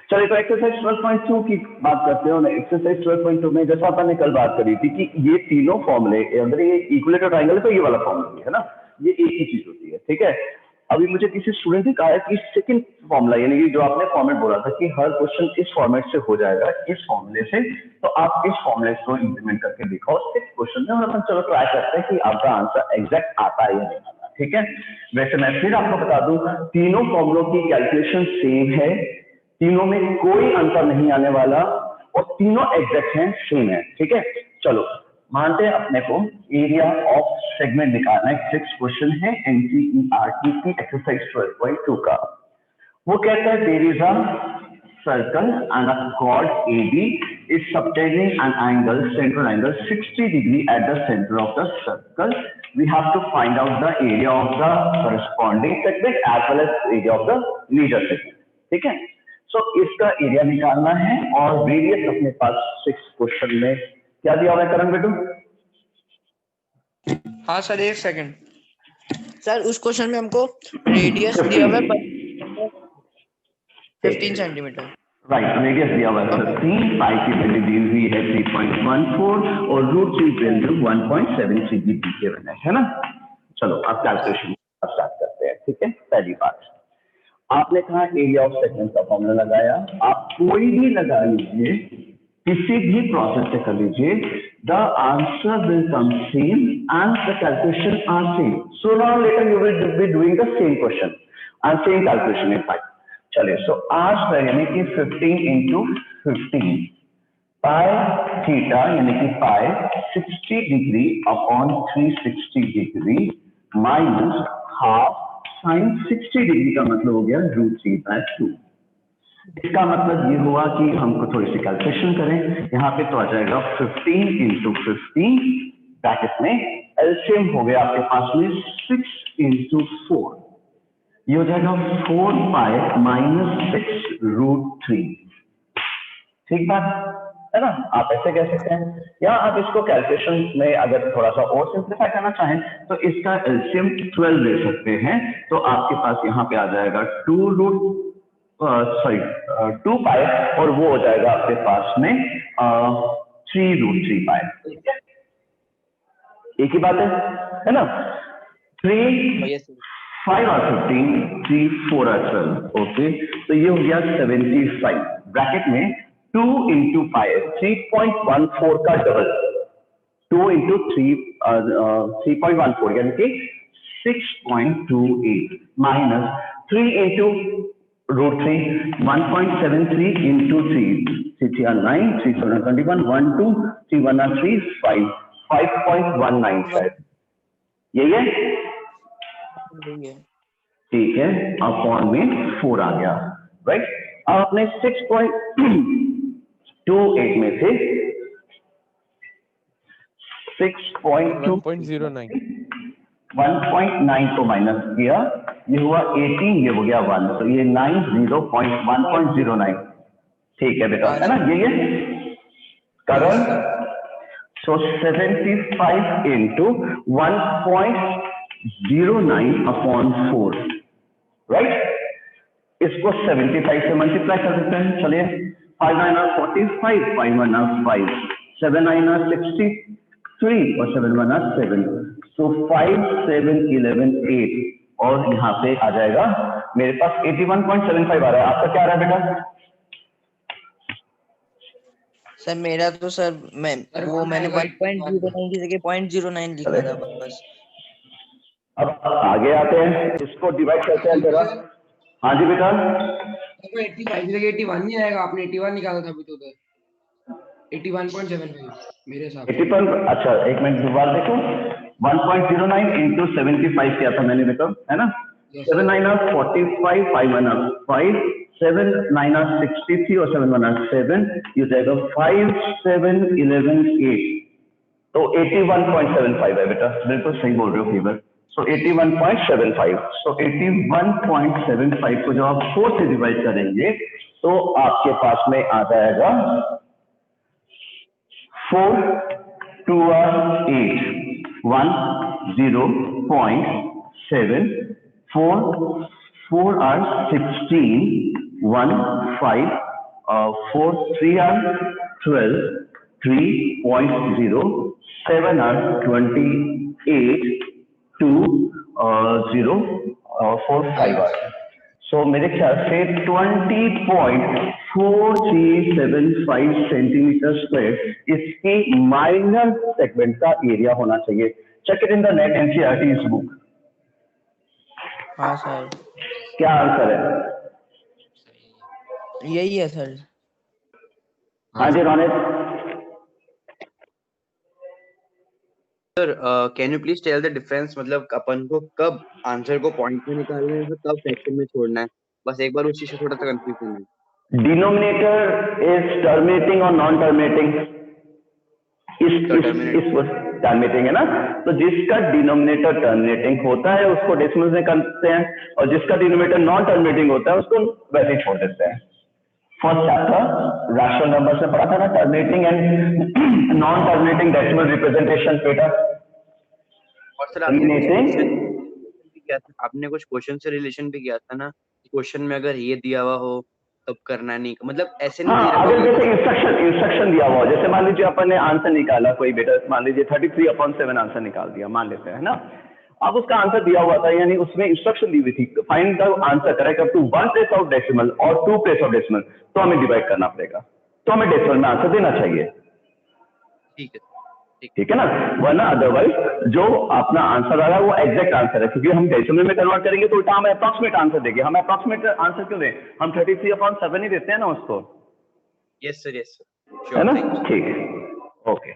चलिए तो एक्सरसाइज 12.2 की बात करते हो ना। एक्सरसाइज 12.2 में जैसा अपन ने कल बात करी थी कि ये तीनों फॉर्मूले, अगर ये इक्विलेटरल ट्रायंगल है तो ये वाला फॉर्मूला है ना, ये एक ही चीज होती है, ठीक है। अभी मुझे किसी स्टूडेंट ने कहा है कि सेकंड फॉर्मूला, यानी कि जो आपने फॉर्मेट बोला था कि हर क्वेश्चन इस फॉर्मेट से हो जाएगा, इस फॉर्मूले से, तो आप इस फॉर्मूले को इंप्लीमेंट करके दिखाओ 6 क्वेश्चन में, और अपन चलो ट्राई करते हैं कि आपका आंसर एग्जैक्ट आता है या नहीं आता, ठीक है। वैसे मैं फिर आपको बता दूं, तीनों फॉर्मूलों की कैलकुलेशन सेम है, तीनों में कोई अंतर नहीं आने वाला, और तीनों एग्जैक्ट हैं, सेम है, ठीक है। चलो मानते हैं अपने को एरिया ऑफ सेगमेंट निकालना है, 6 क्वेश्चन है एनसीईआरटी की एक्सरसाइज 12.2 का। वो कहता है there is a circle and a chord AB is subtending an angle, central angle 60 degree at the center of the circle. We have to find out the area of the corresponding segment as well as area of the major segment, ठीक है। सो इसका area निकालना है और radius अपने पास 6 question में क्या दिया हुआ है करण बेटू? हाँ सर, एक सेकंड सर, उस क्वेश्चन में हमको रेडियस दिया हुआ है 15 सेंटीमीटर, राइट। रेडियस दिया हुआ है 15, पाई की वैल्यू दी हुई है 3.14 और रूट 3 वैल्यू 1.73 दी गिवन है ना। चलो अब कैलकुलेशन स्टार्ट करते हैं, ठीक है। पहली बात, आपने कहा एरिया ऑफ सेगमेंट का फॉर्मूला लगाया, आप कोई भी लगा लीजिए, किसी भी प्रोसेस से कर लीजिए, the answer will come same and the calculation are same. So now later you will be doing the same question and same calculation in five. चलिए, सो आर यानी कि 15 इंटू 15 पाई थीटा यानी कि पाई 60 degree upon 360 degree minus half sign 60 degree का मतलब हो गया root 3/2। इसका मतलब ये हुआ कि हमको थोड़ी सी कैलकुलेशन करें, यहाँ पे तो आ जाएगा 15 इंटू 15 ब्रैकेट में एलसीएम हो गया आपके पास में 6 इंटू 4, ये हो जाएगा 4 पाई माइनस 6 रूट 3। ठीक बात है ना। आप ऐसे कह सकते हैं, या आप इसको कैलकुलेशन में अगर थोड़ा सा और सिंप्लीफाई करना चाहें तो इसका एलसीएम 12 ले सकते हैं, तो आपके पास यहाँ पे आ जाएगा 2 पाई और वो हो जाएगा आपके पास में 3 रूट 3 पाई। एक ही बात है ना। 3 5 और 15 3 4 और 12, ओके। तो ये हो गया 75 ब्रैकेट में 2 इंटू पाई 3.14 का डबल, 2 इंटू 3.14 यानी कि 6.28 minus 3 into root 3 1.73 into 3 3 are 9 3 7 are 21 1 2 3 1 are 3 5 5.195 यही है, ठीक है। अपॉन में 4 आ गया, राइट। अब अपने 6.28 में से 1.9 को माइनस किया, ये हुआ 18, ये हो गया 1, तो ये 1.09, ठीक है बेटा, है ना। ये करण, सो 75 इंटू 1.09 अपॉन 4, राइट। इसको 75 से मल्टीप्लाई कर देते हैं, चलिए। 5 9 are 45, 5 1 are 5, 7 9 are 63 और 7 1 are 7, so 5 7 11 8 और यहाँ पे आ जाएगा मेरे पास 81.75 आ रहा है। आपका क्या आ रहा है बेटा? सर मेरा तो सर मैंने 1.09 की जगह 0.09 लिखा था बस। अब आगे आते हैं, इसको डिवाइड करते हैं जरा। हाँ जी बेटा, 85 की जगह 81 नहीं आएगा, आपने 81 निकाला था अभी तो उधर 81.75 मेरे हिसाब से। 81, अच्छा एक मिनट दोबारा देखो, 1.09 इंटू 75 किया था मैंने बेटा, है ना। 7 9 are 45, 5 1 are 5, 7 9 are 63 और 7 1 are 7, ये जाएगा 5 7 11 8, तो 81.75 है बेटा, बिल्कुल सही बोल रहे हो फीवर। सो 81.75, सो 81.75 को जब आप 4 से डिवाइड करेंगे तो आपके पास में आ जाएगा 4 2 are 8 1 0.7 4 4 are 16 1 5 4 3 are 12, 3.0, 7 are 28, 2 0, 4 5 are. So मेरे ख्याल से 20.4375 सेंटीमीटर स्क्वायर इसकी माइनर सेगमेंट का एरिया होना चाहिए. Check it in the net NCERT book. हाँ सर, क्या आंसर है? यही है सर. हाँ जी Ronit. Sir can you please tell the difference, मतलब अपन को कब आंसर को पॉइंट में निकालना है, कब फ्रैक्शन में छोड़ना है, बस एक बार उस चीज से थोड़ा सा कंफ्यूजन है. डिनोमिनेटर इज टर्मिनेटिंग और नॉन टर्मिनेटिंग. इस टर्मिनेटिंग है ना, तो जिसका डिनोमिनेटर टर्मिनेटिंग होता है उसको डेसिमल्स में करते हैं, और जिसका डिनोमिनेटर नॉन टर्मिनेटिंग होता है उसको वैसे ही छोड़ देते हैं. फर्स्ट चैप्टर रैशनल नंबर्स में पढ़ा था ना, terminating and non terminating decimal representation बेटा. और सर आपने कुछ क्वेश्चन से रिलेशन भी किया था ना, क्वेश्चन में अगर ये दिया हुआ हो तब करना नहीं, मतलब ऐसे नहीं. हाँ, अगर जैसे इंस्ट्रक्शन दिया हुआ हो, जैसे मान लीजिए अपन ने आंसर निकाला, कोई बेटा मान लीजिए 33/7 आंसर निकाल दिया मान लेते हैं ना. अब उसका आंसर दिया हुआ था, यानी उसमें इंस्ट्रक्शन दी हुई थी find the answer correct up to 1 place of decimal और 2 प्लेस ऑफ डेसिमल, तो हमें डिवाइड करना पड़ेगा, तो हमें डेसिमल में आंसर देना चाहिए. ठीक है ना, वरना अदरवाइज जो अपना आंसर आ रहा है वो एग्जैक्ट आंसर है, क्योंकि हम डेसिमल में कन्वर्ट करेंगे तो उल्टा हमें अप्रॉक्सीमेट आंसर देंगे. हम अप्रॉक्सीमेट आंसर क्यों दें, हम 33/7 ही देते हैं ना उसको. यस सर है ना, ठीक है, ओके.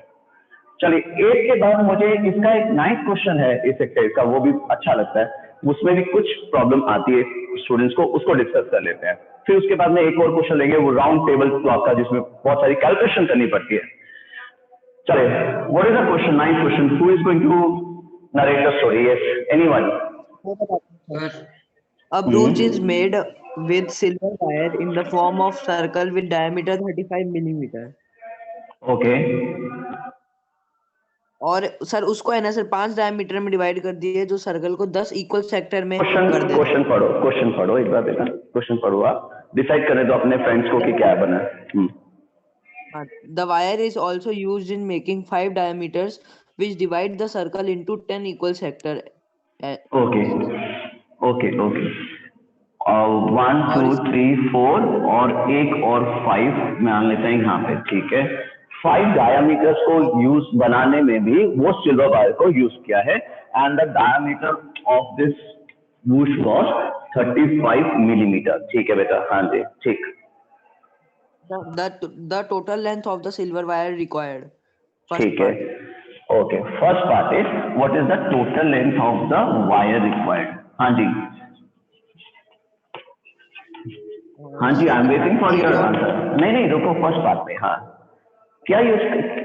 चलिए, एक के बाद मुझे इसका एक नाइस क्वेश्चन है इस एक्सरसाइज का, वो भी अच्छा लगता है. उसमें भी कुछ प्रॉब्लम आती है स्टूडेंट्स को, उसको डिस्कस कर लेते हैं. फिर उसके बाद में एक और क्वेश्चन लेंगे, वो राउंड टेबल क्लॉक का, जिसमें बहुत सारी कैलकुलेशन करनी पड़ती है. चलिए, what is the question, nice question. Who is going to narrate the story? Yes, anyone? A brooch is made with silver wire in the form of circle with diameter 35 millimeter. Okay. और sir उसको है ना sir 5 diameter में divide कर दिए, जो circle को 10 equal sector में कर दे. क्वेश्चन पढ़ो एक बार बेटा, क्वेश्चन पढ़ो, आप डिसाइड करने दो अपने फ्रेंड्स को कि क्या बना है. The wire is also used in making 5 diameters which divide the circle into 10 equal sector. Okay. 1 2 3 4 और एक और 5 मान लेते हैं यहाँ पे. ठीक है, 5 डायमीटर्स को यूज बनाने में भी वो सिल्वर वायर को यूज किया है, and the diameter of this Bush was 35 millimetre. ठीक है बेटा, हाँ जी, ठीक. The total length of the silver wire required. ठीक है, okay. First part is what is the total length of the wire required. हाँ जी, हाँ जी, I am waiting for your answer. नहीं रुको, फर्स्ट पार्ट में. हाँ, क्या यूज,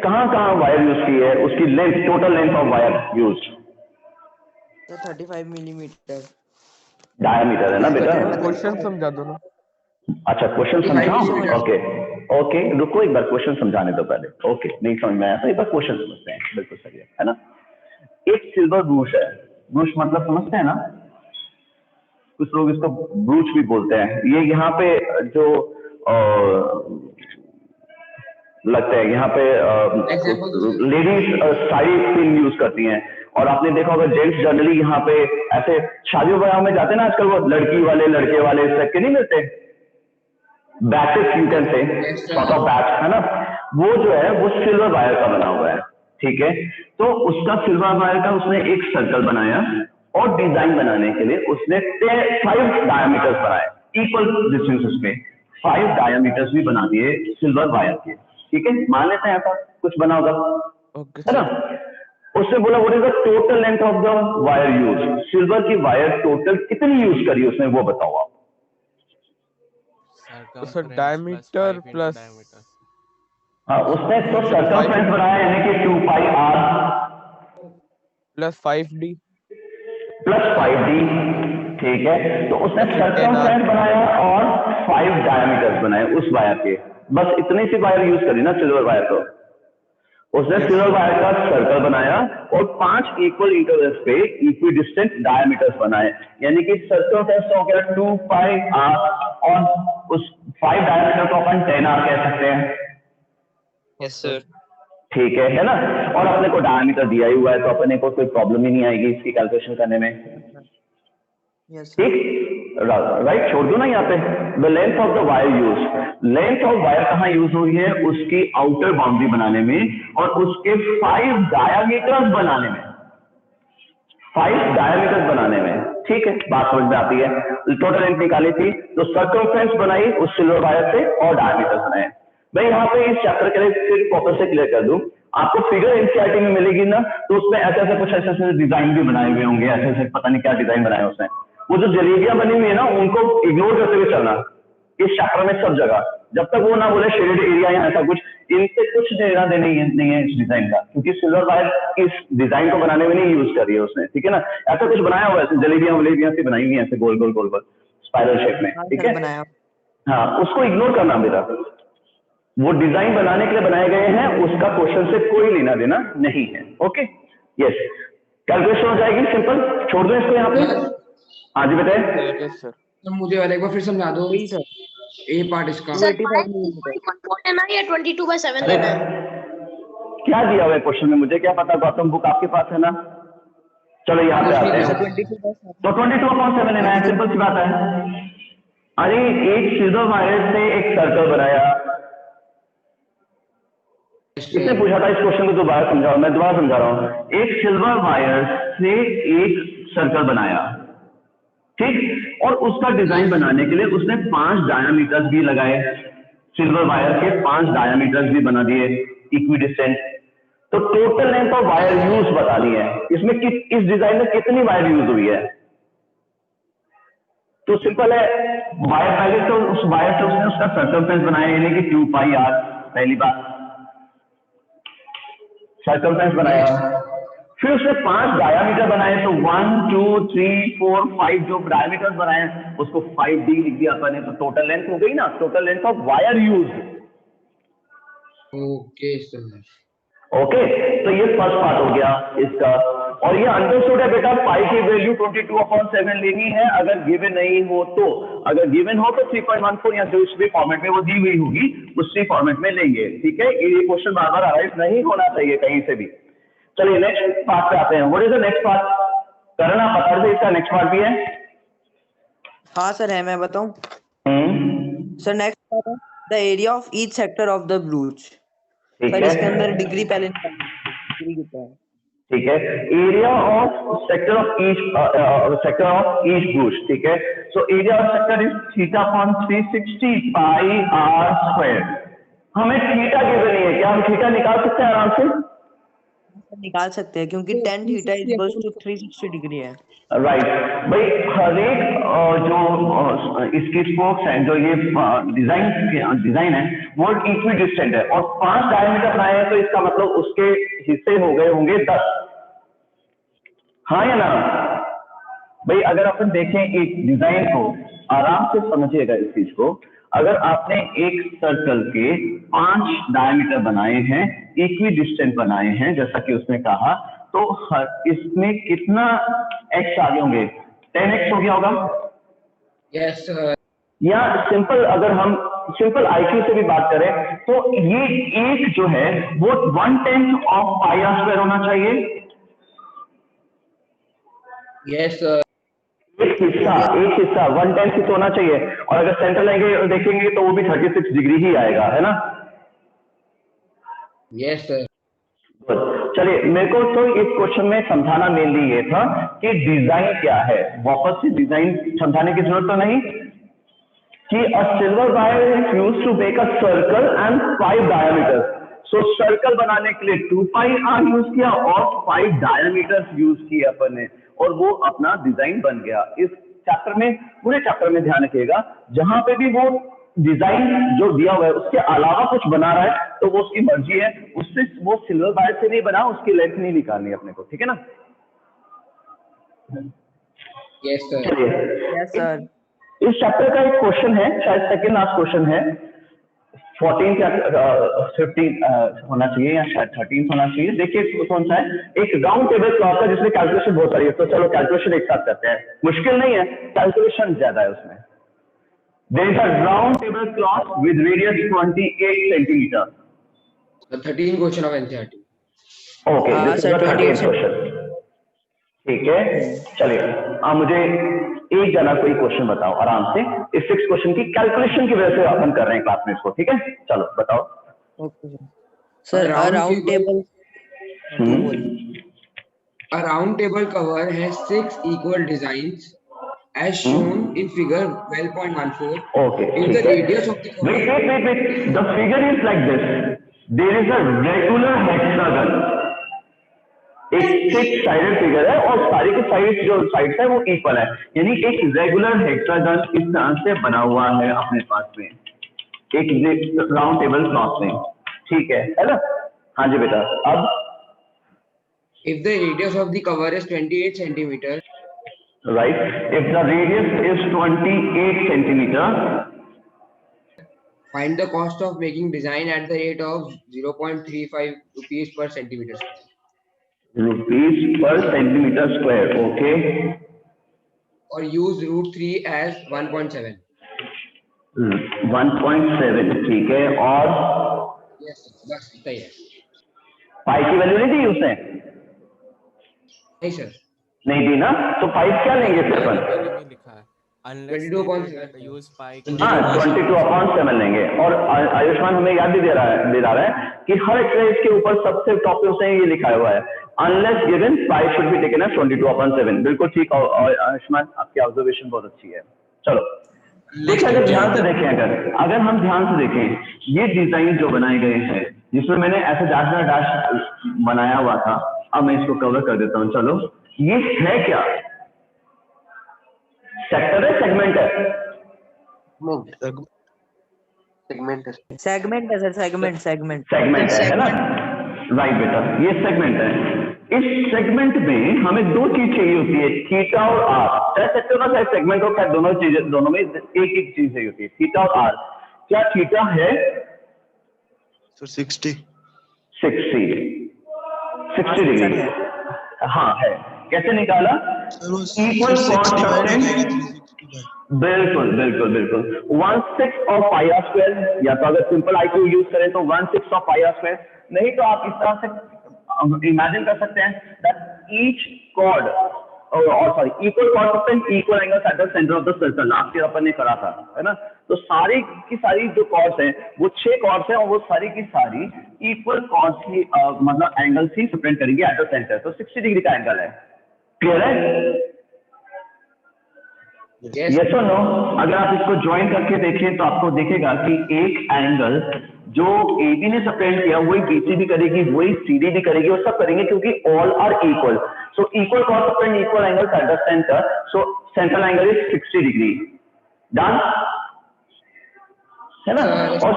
कहाँ वायर यूज की है, उसकी length, total length of wire use. 35 millimetre diameter है ना बेटा. क्वेश्चन समझा दो ना. अच्छा, क्वेश्चन समझाओ. ओके, रुको एक बार, क्वेश्चन समझाने दो पहले. ओके, नहीं समझ में आया तो एक बार क्वेश्चन समझते हैं. बिल्कुल सही है ना. एक सिल्वर ब्रूच है, ब्रूच मतलब समझते हैं ना, कुछ लोग इसको ब्रूच भी बोलते हैं. ये यहाँ पे जो लगता है, यहाँ पे लेडीज साड़ी पिन यूज करती हैं, और आपने देखा होगा जेंट्स जनरली यहाँ पे ऐसे शादियों ब्याह में जाते हैं ना आजकल, वो लड़की वाले लड़के वाले इस टाइप के नहीं मिलते, batches you can say, sort of batch, है ना. वो जो है वो सिल्वर वायर का बना हुआ है. ठीक है, तो उसका सिल्वर वायर का उसने एक सर्कल बनाया, और डिजाइन बनाने के लिए उसने 5 डायमीटर्स बनाए इक्वल डिस्टेंसेस पे. 5 डायमीटर्स भी बना दिए सिल्वर वायर के. ठीक है, मान लेते हैं ऐसा कुछ बना होगा, है ना. उसने बोला what is the total length of the wire use. Silver की वायर टोटल कितनी यूज करी उसने, वो बताओ आप. सर डायमीटर प्लस, हाँ, उसने तो सर्कमफ्रेंस बनाया, यानी कि 2 पाई r plus 5d plus 5d. ठीक है, तो उसने सर्कमफ्रेंस बनाया और 5 डायमीटर्स बनाए उस वायर के. बस इतनी सी वायर यूज करी ना सिल्वर वायर को. उसने सिल्वर वायर का सर्कल बनाया और 5 इक्वल इंटरवल्स पे इक्विडिस्टेंट डायमीटर्स बनाए, यानी कि सर्कमफ्रेंस हो गया 2 पाई r, और उस 5 डायमीटर को अपन 10R कह सकते हैं, यस सर। ठीक है ना। और अपने को डायमीटर दिया ही हुआ है तो अपने को कोई प्रॉब्लम ही नहीं आएगी इसकी कैलकुलेशन करने में, यस सर। ठीक, राइट। छोड़ दो ना यहाँ पे the length of the wire use, length of wire कहाँ यूज हुई है, उसकी आउटर बाउंड्री बनाने में और उसके 5 डायमीटर्स बनाने में, 5 डायमीटर्स बनाने में, ठीक है, बात समझ में आती है। टोटल लेंथ निकाली थी तो सर्कमफ्रेंस बनाई उस सिल्वर वायर से और डायमीटर्स बनाए। मैं यहाँ पे इस चैप्टर के लिए सिर्फ वापस से क्लियर कर दूं, आपको फिगर एनसीईआरटी में मिलेगी ना तो उसमें ऐसे ऐसे कुछ ऐसे ऐसे डिजाइन भी बनाए हुए होंगे, ऐसे ऐसे पता नहीं क्या डिजाइन बनाए उसने। वो जो जलेबियां बनी हुई है ना उनको इग्नोर करते हुए चलना इस चैप्टर में सब जगह, जब तक वो ना बोले शेडेड एरिया या ऐसा कुछ, इनसे कुछ लेना देना नहीं है इस डिजाइन का, क्योंकि सिल्वर वायर इस डिजाइन को बनाने में नहीं यूज कर रही है उसने, ठीक है ना। ऐसा कुछ बनाया हुआ है, जलेबियां वलेबियां से बनाई हुई है ऐसे गोल गोल गोल गोल स्पाइरल शेप में, ठीक है। बनाया। हाँ, उसको इग्नोर करना बेटा, वो डिजाइन बनाने के लिए बनाए गए हैं, उसका क्वेश्चन से कोई लेना देना नहीं है, ओके। यस, कैलकुलेशन हो जाएगी सिंपल, छोड़ दो इसको यहाँ पे। हाँ जी बताए। Yes sir. तो मुझे और एक बार फिर समझा दो वही सर। ए पार्ट इसका। सर 8.14 लेना है या 22/7 अरे लेना है? क्या दिया हुआ है क्वेश्चन में, मुझे क्या पता, गौतम बुक आपके पास है ना। चलो यहाँ पे आते हैं, तो 22/7 लेना है, सिंपल सी बात है। अरे एक सिल्वर वायर से एक सर्कल बनाया, किसने पूछा था इस क्वेश्चन को, दोबारा समझाओ, मैं दोबारा समझा रहा हूँ। एक सिल्वर वायर से एक सर्कल बनाया, ठीक, और उसका डिजाइन बनाने के लिए उसने 5 डायमीटर्स भी लगाए, सिल्वर वायर के 5 डायमीटर्स भी बना दिए इक्विडिस्टेंट। तो total length of wire use बता दी है, इसमें इस डिजाइन में कितनी वायर यूज हुई है। तो सिंपल है, वायर पहले तो उस वायर से उसने उसका सर्कमफ्रेंस बनाया, यानी कि 2πr, पहली बात सर्कमफ्रेंस बनाया, फिर उसने 5 डायमीटर बनाए, तो 1 2 3 4 5 जो डायमीटर्स बनाए उसको 5d लिख दिया अपन ने, तो टोटल लेंथ हो गई ना, total length of wire use. Okay sir, okay, तो ये फर्स्ट पार्ट हो गया इसका। और ये अंडरस्टूड है बेटा, पाई की वैल्यू 22/7 लेनी है अगर गिवन नहीं हो तो, अगर गिवन हो तो 3.14 या जो भी फॉर्मेट में वो दी हुई होगी उसी फॉर्मेट में लेंगे, ठीक है। ये क्वेश्चन बार बार अराइज नहीं होना चाहिए कहीं से भी। चलिए नेक्स्ट पार्ट पे आते हैं। What is the next part, करना पता है इसका नेक्स्ट पार्ट भी है। हाँ सर है, मैं बताऊं सर। नेक्स्ट पार्ट है the area of each sector of the ब्रूच। ठीक सर है, इसके अंदर डिग्री पहले डिग्री कितना है। ठीक है, area of sector of each brooch, ठीक है। So area of sector is θ/360 πr²। हमें थीटा गिवन नहीं है, क्या हम थीटा निकाल सकते हैं आराम से? निकाल सकते हैं क्योंकि tan theta equals to 360 degree है। राइट भाई, हर एक जो इसकी स्पोक्स हैं, जो ये डिजाइन है वो इक्वी डिस्टेंट है और 5 डायमीटर बनाए हैं, तो इसका मतलब उसके हिस्से हो गए होंगे 10, हाँ या ना भाई। अगर अपन देखें एक डिजाइन को, आराम से समझिएगा इस चीज को, अगर आपने एक सर्कल के 5 डायमीटर बनाए हैं, इक्वी डिस्टेंट बनाए हैं जैसा कि उसने कहा, तो इसमें कितना x आगे होंगे, 10x हो गया होगा। Yes sir. या सिंपल, अगर हम सिंपल IQ से भी बात करें तो ये एक जो है वो 1/10 ऑफ πr² होना चाहिए। Yes sir. एक हिस्सा 1/10 ही तो होना चाहिए, और अगर सेंटर लेंगे देखेंगे तो वो भी 36 डिग्री ही आएगा, है ना। Yes sir. चलिए, मेरे को तो इस क्वेश्चन में समझाना मेनली ये था कि डिजाइन क्या है, वापस से डिजाइन समझाने की जरूरत तो नहीं कि a silver wire is used to make a circle and 5 diameters. So circle बनाने के लिए 2πr यूज किया और 5 डायमीटर्स यूज किए अपन ने, और वो अपना डिजाइन बन गया। इस चैप्टर में, पूरे चैप्टर में ध्यान रखिएगा, जहां पे भी वो डिजाइन जो दिया हुआ है उसके अलावा कुछ बना रहा है तो वो उसकी मर्जी है, उससे वो सिल्वर वायर से नहीं बना, उसकी लेंथ नहीं निकालनी अपने को, ठीक है ना। Yes sir. चलिए, यस सर। इस चैप्टर का एक क्वेश्चन है, शायद सेकंड लास्ट क्वेश्चन है, 14 या 15 होना चाहिए या शायद 13 होना चाहिए। देखिए कौन सा है, एक राउंड टेबल क्लॉक का जिसमें कैलकुलेशन बहुत सारी है, तो चलो कैलकुलेशन एक साथ करते हैं। मुश्किल नहीं है, कैलकुलेशन ज्यादा है उसमें। There is a round table cloth with radius 28 centimeter. The 13 question of NCERT. Okay, हाँ this is sir the 28 13th question. ठीक है, चलिए अब मुझे एक जना कोई क्वेश्चन बताओ आराम से। इस 6 क्वेश्चन की कैलकुलेशन की वजह से अपन कर रहे हैं क्लास में इसको, ठीक है? चलो बताओ। Okay sir A round round table- table तू बोल A round table cover has 6 equal designs as shown in figure 12.14. Okay, If the ठीक है। radius of the cover Wait. The figure is like this. There is a regular hexagon. एक 6 sided figure है और सारी की side जो sides है वो इक्वल है, यानी एक रेगुलर हेक्सागन इस तरह से बना हुआ है अपने पास में एक राउंड टेबल क्लॉथ में, ठीक है ना? हाँ जी बेटा। अब if the radius of the cover is 28 centimeter, right, if the radius is 28 centimeter, find the cost of making design at the rate of 0.35 rupees per centimeter square. rupees per centimeter square, okay, Or use root 3 as 1.7. 1.7, ठीक है। और Yes, बस इतना ही है। पाई की value नहीं दी उसने? नहीं सर, नहीं दी ना, तो पाई क्या लेंगे फिर अपन? में लिखा है unless 22.7. they use pi हाँ 22/7 लेंगे। और आयुष्मान हमें याद भी दे रहा है कि हर एक्सरसाइज के ऊपर सबसे टॉप पे उसने ये लिखा हुआ है unless given pi should be taken as 22/7। बिल्कुल ठीक। और आयुष्मान आपकी ऑब्जर्वेशन बहुत अच्छी है। चलो देखिए, अगर ध्यान से देखें, अगर हम ध्यान से देखें ये डिजाइन जो बनाए गए हैं जिसमें मैंने ऐसे डैश बनाया हुआ था, अब मैं इसको कवर कर देता हूँ। चलो ये है क्या? सेक्टर है, सेगमेंट है? सेगमेंट है सर सेगमेंट सेगमेंट है ना? राइट बेटा, ये सेगमेंट है। इस सेगमेंट में हमें 2 चीज चाहिए होती है, थीटा और आर। चाहे सेक्टर हो चाहे सेगमेंट हो, खैर दोनों में एक चीज चाहिए होती है, थीटा और आर। क्या थीटा है? 60 डिग्री। हाँ है। कैसे निकाला? Equal constant. बिल्कुल 1/6 ऑफ पाई आर स्क्वायर, या तो अगर सिंपल आई को यूज करें तो 1/6 ऑफ पाई आर स्क्वायर, नहीं तो आप इस तरह से इमेजिन कर सकते हैं that each chord equal chord and equal angles at the centre of the circle. Last year अपन ने करा था, है ना? तो सारी की सारी जो कॉर्ड्स हैं वो 6 कॉर्ड्स हैं और वो सारी की सारी इक्वल कॉर्ड्स की मतलब एंगल ही रिप्रेजेंट करेंगे एट द सेंटर। तो 60 डिग्री का एंगल है। क्लियर है? यस और नो? अगर आप इसको ज्वाइन करके देखें तो आपको देखेगा कि एक एंगल जो AB ने सप्रेंट किया वही BC भी करेगी, वही CD भी करेगी, और सब करेंगे क्योंकि all are equal. So equal कॉस subtend equal angle at the centre, so central angle is 60 degree. Done है ना? और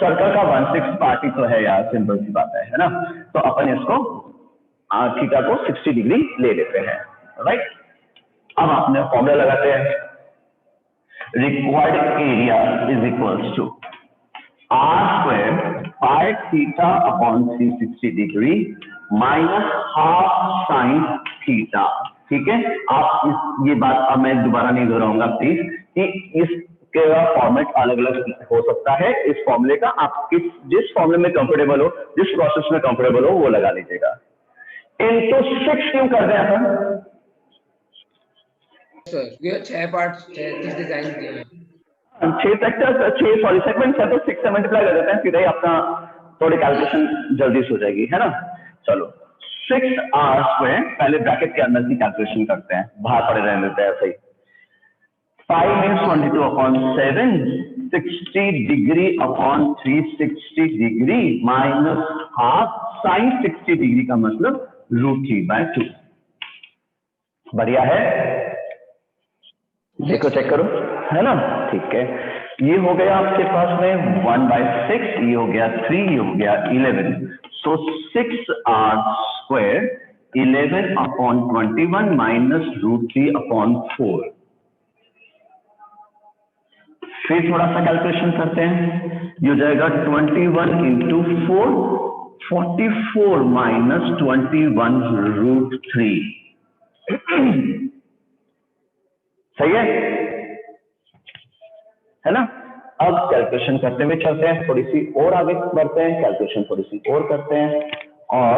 सर्कल का 1/6 पार्ट ही तो है यार, सिंपल सी बात है ना? तो अपन इसको थीटा को 60 डिग्री ले लेते हैं, राइट? अब आपने फॉर्मूला लगाते हैं, required area is equals to r square pi theta upon 360 degree minus half sine theta. ठीक है, आप ये बात अब मैं दोबारा नहीं दोहराऊंगा प्लीज, कि इसके फॉर्मेट अलग अलग हो सकता है। इस फॉर्मूले का आप जिस फॉर्मूले में कंफर्टेबल हो, जिस प्रोसेस में कंफर्टेबल हो वो लगा लीजिएगा। इनटू 6 क्यों कर रहे हैं अपन? सर ये 6 पार्ट्स 6 डिजाइन दिए हैं, 6 सेगमेंट्स है तो 6 से मल्टीप्लाई कर देते हैं, सीधा ही अपना थोड़ी कैलकुलेशन जल्दी से हो जाएगी, है ना? चलो 6r स्क्वायर, पहले ब्रैकेट के अंदर की कैलकुलेशन करते हैं, बाहर पड़े रहने देते हैं ऐसे ही। 5 means 22/7, 60 degree upon 360 degree minus half sign 60 degree का मतलब √3/2। बढ़िया है, देखो चेक करो, है ना? ठीक है, ये हो गया आपके पास में 1/6, ये हो गया 3, ये हो गया 11। सो 6r स्क्वायर 11/21 माइनस √3/4। फिर थोड़ा सा कैलकुलेशन करते हैं, ये हो जाएगा 21 × 4, 44 माइनस 21 √3। सही है? है ना। अब कैलकुलेशन करते हुए चलते हैं, थोड़ी सी और आगे बढ़ते हैं, कैलकुलेशन थोड़ी सी और करते हैं और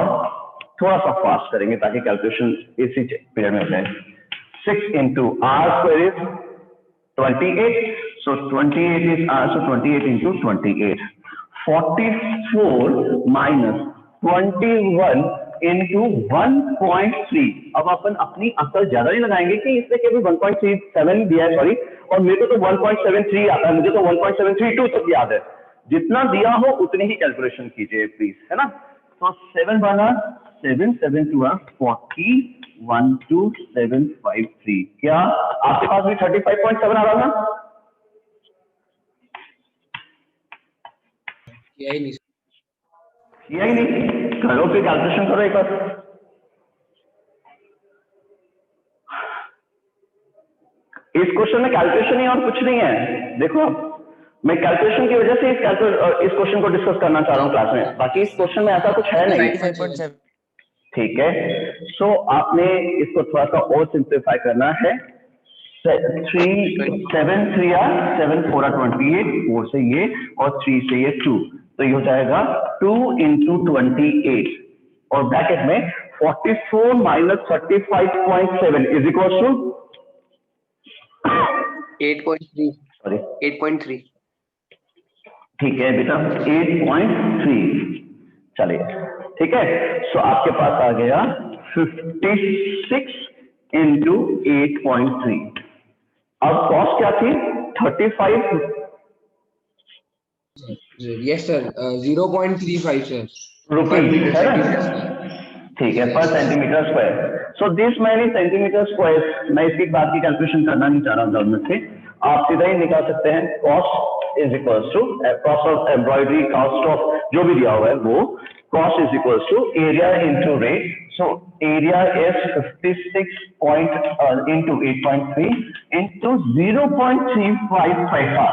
थोड़ा सा फास्ट करेंगे ताकि कैलकुलेशन इसी पीरियड में हो जाए। 6 into r square is 28, so 28 is r, so 28 into 28, 44 minus 21 into 1.3। अब अपन अपनी अकल ज्यादा नहीं लगाएंगे कि इसने केवल 1.37 दिया है, सॉरी, और मेरे को तो 1.73 आता है, मुझे तो 1.732 तक याद है। जितना दिया हो उतनी ही कैलकुलेशन कीजिए प्लीज, है ना। तो 7 बना 7 7 2 40 12753। क्या आपके पास भी 35.7 आ रहा था? यही नहीं किया ही नहीं, करो फिर कैलकुलेशन करो एक बार। इस क्वेश्चन में कैलकुलेशन ही और कुछ नहीं है। देखो मैं कैलकुलेशन की वजह से इस क्वेश्चन को डिस्कस करना चाह रहा हूँ क्लास में, बाकी इस क्वेश्चन में ऐसा कुछ है नहीं। 95.7 ठीक है, सो आपने इसको थोड़ा सा और सिंप्लीफाई करना है। 3 7 3 7 4 28, 4 से ये और 3 से ये 2, तो ये हो जाएगा 2 into 28 और ब्रैकेट में 44 minus 35.7 is equals to 8.3 sorry 8.3 ठीक है बेटा 8.3। चलिए ठीक है, सो आपके पास आ गया 56 into 8.3। अब कॉस्ट क्या थी? 35 यस सर 0.35 सर रुपीज, है ना। ठीक है, पर centimetre square. So this many centimetre square, मैं इसकी बात की कैलकुलेशन करना नहीं चाह रहा हूँ गवर्नमेंट से, आप सीधा ही निकाल सकते हैं। Cost is equals to cost of embroidery, cost of जो भी दिया हुआ है वो, cost is equals to area into rate. So area is 56 into 8.3 into 0.35 पैसा,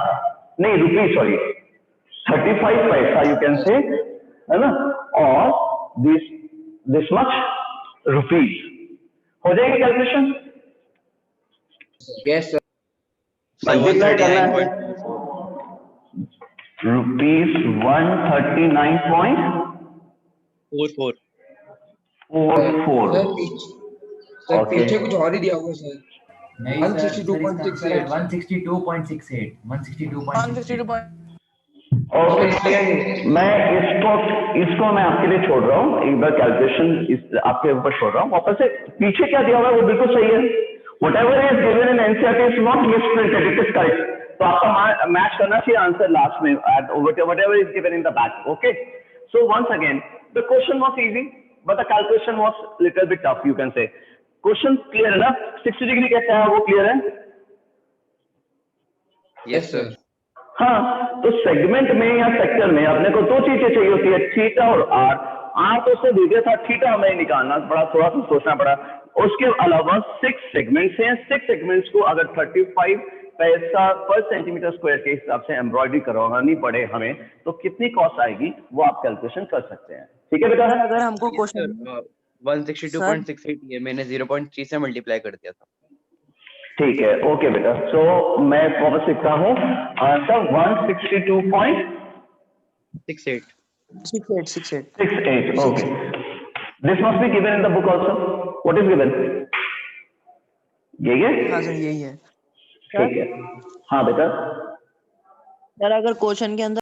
नहीं रुपीज, सॉरी 35 पैसा यू कैन से, है ना, और दिस मच रुपीज। हो जाएगी कैलकुलेशन? यस सर मल्टीप्लाई करना है रुपीज 139.44। Sir Okay. पीछे कुछ और ही दिया होगा सर। नहीं सर, 162.68 162.68 162.68 ओके, मैं इसको मैं आपके लिए छोड़ रहा हूँ, एक बार कैलकुलेशन आपके ऊपर छोड़ रहा हूँ। वापस से पीछे क्या दिया हुआ है वो बिल्कुल सही है। Whatever is given in NCERT is not misprinted, it is correct. तो आपका मैच करना चाहिए आंसर लास्ट में, whatever is given in the back. Okay. So once again, the question was easy, but the calculation was little bit tough. You can say. Question clear है ना? 60 degree कैसे है वो क्लियर है? Yes sir हाँ, तो segment में या सेक्टर में अपने को दो चीजें चाहिए होती है, थीटा और आर। आर तो उससे दे दिया था, थीटा हमें निकालना पड़ा, थोड़ा सा सोचना पड़ा। उसके अलावा 6 सेगमेंट्स हैं, 6 सेगमेंट्स को अगर 35 पैसा पर सेंटीमीटर स्क्वायर के हिसाब से एम्ब्रॉयडरी करवानी पड़े हमें, तो कितनी कॉस्ट आएगी वो आप कैलकुलेशन कर सकते हैं। ठीक है बेटा? अगर हमको क्वेश्चन 162.68 ये मैंने 0.3 से मल्टीप्लाई कर दिया था। ठीक है, ओके बेटा। सो मैं वापस लिखता हूँ answer 162.68। 68 Okay. This must be given in the book also. What is given? यही है? हाँ सर यही है ठीक है, हाँ बेटा। सर अगर क्वेश्चन के अंदर